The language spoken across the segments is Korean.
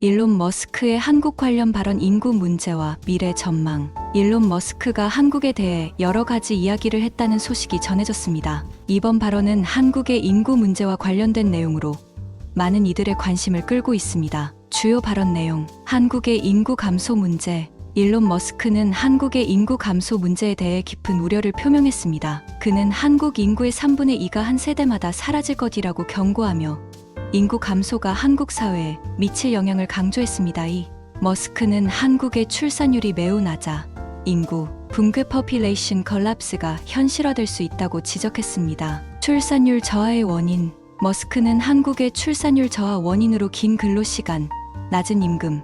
일론 머스크의 한국 관련 발언 인구 문제와 미래 전망. 일론 머스크가 한국에 대해 여러 가지 이야기를 했다는 소식이 전해졌습니다. 이번 발언은 한국의 인구 문제와 관련된 내용으로 많은 이들의 관심을 끌고 있습니다. 주요 발언 내용. 한국의 인구 감소 문제. 일론 머스크는 한국의 인구 감소 문제에 대해 깊은 우려를 표명했습니다. 그는 한국 인구의 3분의 2가 한 세대마다 사라질 것이라고 경고하며 인구 감소가 한국 사회에 미칠 영향을 강조했습니다. 머스크는 한국의 출산율이 매우 낮아 인구 붕괴 population collapse가 현실화될 수 있다고 지적했습니다. 출산율 저하의 원인. 머스크는 한국의 출산율 저하 원인으로 긴 근로시간, 낮은 임금,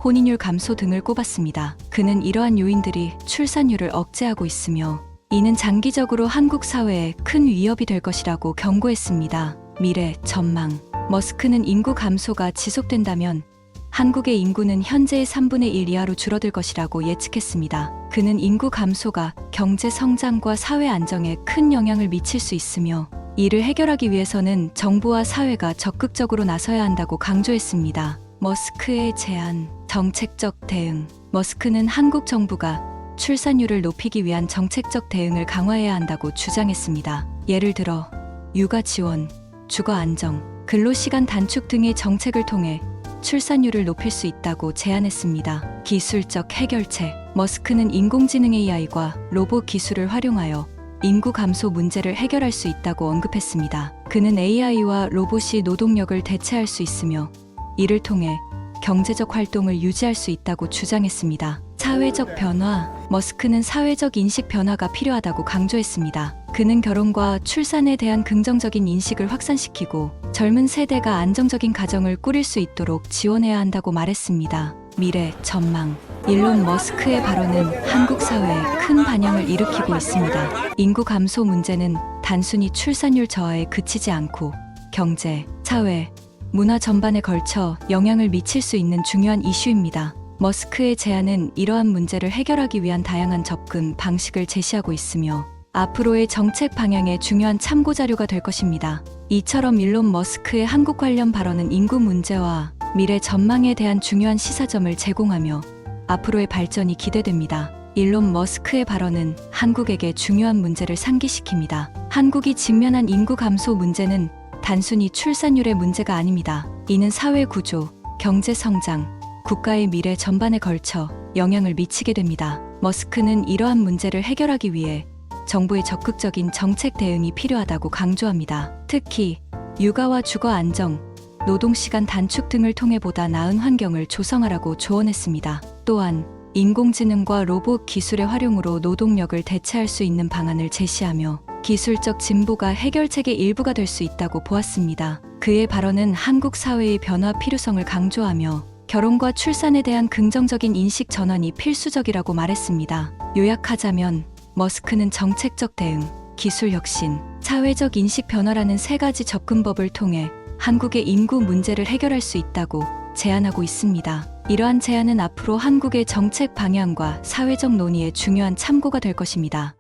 혼인율 감소 등을 꼽았습니다. 그는 이러한 요인들이 출산율을 억제하고 있으며 이는 장기적으로 한국 사회에 큰 위협이 될 것이라고 경고했습니다. 미래 전망. 머스크는 인구 감소가 지속된다면 한국의 인구는 현재의 3분의 1 이하로 줄어들 것이라고 예측했습니다. 그는 인구 감소가 경제 성장과 사회 안정에 큰 영향을 미칠 수 있으며 이를 해결하기 위해서는 정부와 사회가 적극적으로 나서야 한다고 강조했습니다. 머스크의 제안, 정책적 대응. 머스크는 한국 정부가 출산율을 높이기 위한 정책적 대응을 강화해야 한다고 주장했습니다. 예를 들어 육아 지원, 주거 안정, 근로시간 단축 등의 정책을 통해 출산율을 높일 수 있다고 제안했습니다. 기술적 해결책. 머스크는 인공지능 AI과 로봇 기술을 활용하여 인구 감소 문제를 해결할 수 있다고 언급했습니다. 그는 AI와 로봇이 노동력을 대체할 수 있으며 이를 통해 경제적 활동을 유지할 수 있다고 주장했습니다. 사회적 변화. 머스크는 사회적 인식 변화가 필요하다고 강조했습니다. 그는 결혼과 출산에 대한 긍정적인 인식을 확산시키고 젊은 세대가 안정적인 가정을 꾸릴 수 있도록 지원해야 한다고 말했습니다. 미래 전망. 일론 머스크의 발언은 한국 사회에 큰 반향을 일으키고 있습니다. 인구 감소 문제는 단순히 출산율 저하에 그치지 않고 경제, 사회, 문화 전반에 걸쳐 영향을 미칠 수 있는 중요한 이슈입니다. 머스크의 제안은 이러한 문제를 해결하기 위한 다양한 접근 방식을 제시하고 있으며 앞으로의 정책 방향에 중요한 참고 자료가 될 것입니다. 이처럼 일론 머스크의 한국 관련 발언은 인구 문제와 미래 전망에 대한 중요한 시사점을 제공하며 앞으로의 발전이 기대됩니다. 일론 머스크의 발언은 한국에게 중요한 문제를 상기시킵니다. 한국이 직면한 인구 감소 문제는 단순히 출산율의 문제가 아닙니다. 이는 사회 구조, 경제 성장, 국가의 미래 전반에 걸쳐 영향을 미치게 됩니다. 머스크는 이러한 문제를 해결하기 위해 정부의 적극적인 정책 대응이 필요하다고 강조합니다. 특히 육아와 주거 안정, 노동시간 단축 등을 통해 보다 나은 환경을 조성하라고 조언했습니다. 또한 인공지능과 로봇 기술의 활용으로 노동력을 대체할 수 있는 방안을 제시하며 기술적 진보가 해결책의 일부가 될 수 있다고 보았습니다. 그의 발언은 한국 사회의 변화 필요성을 강조하며 결혼과 출산에 대한 긍정적인 인식 전환이 필수적이라고 말했습니다. 요약하자면 머스크는 정책적 대응, 기술 혁신, 사회적 인식 변화라는 세 가지 접근법을 통해 한국의 인구 문제를 해결할 수 있다고 제안하고 있습니다. 이러한 제안은 앞으로 한국의 정책 방향과 사회적 논의에 중요한 참고가 될 것입니다.